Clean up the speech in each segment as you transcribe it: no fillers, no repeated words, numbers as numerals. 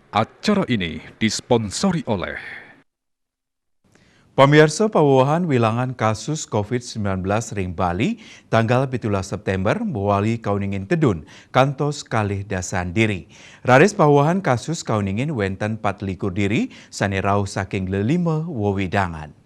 Acara ini disponsori oleh Pemirsa pawahan wilangan kasus COVID-19 ring Bali tanggal 17 September mewali kauningin tedun kantos kalih dasan diri. Raris pawahan kasus kauningin wenten 4 diri sanerau saking lelima wewidangan.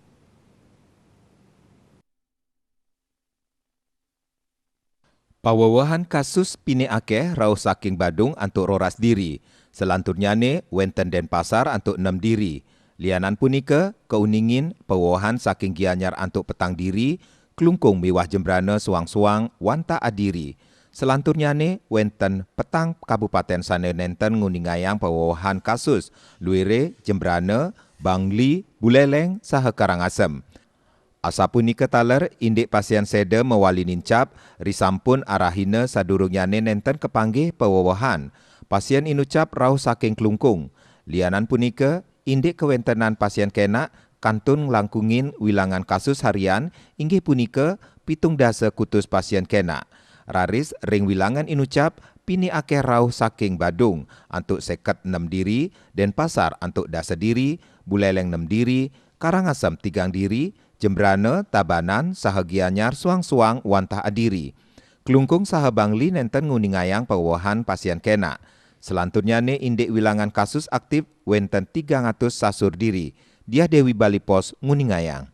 Pawawahan kasus pini akeh rau saking Badung antuk roras diri. Selanturnya ne wenten Denpasar antuk 6 diri. Lianan punika keuningin pawawahan saking Gianyar antuk petang diri, kelungkung miwah Jembrana suang-suang wanta adiri. Selanturnya ne wenten petang Kabupaten sana nenten nguningayang pawawahan kasus Luire, Jembrana, Bangli, Buleleng saha Karangasem. Asapunika taler indik pasien seda mewali nincap risampun arahina sadurungyane nenten kepanggih pewawahan. Pasien inucap rau saking kelungkung. Lianan punika indik kewentenan pasien kena kantun nglangkungin wilangan kasus harian inggih punika 7 dasa kutus pasien kena. Raris ring wilangan inucap pini akeh rau saking Badung antuk 56 diri, Denpasar antuk dasa diri, Buleleng 6 diri, Karangasem 3 diri, Jembrana, Tabanan, saha Gianyar, suang-suang, wantah adiri. Kelungkung saha Bangli nenten nguningayang pawawahan pasien kena. Selanturnya ne indik wilangan kasus aktif wenten 300 sasur diri. Dia Dewi Bali Pos nguningayang.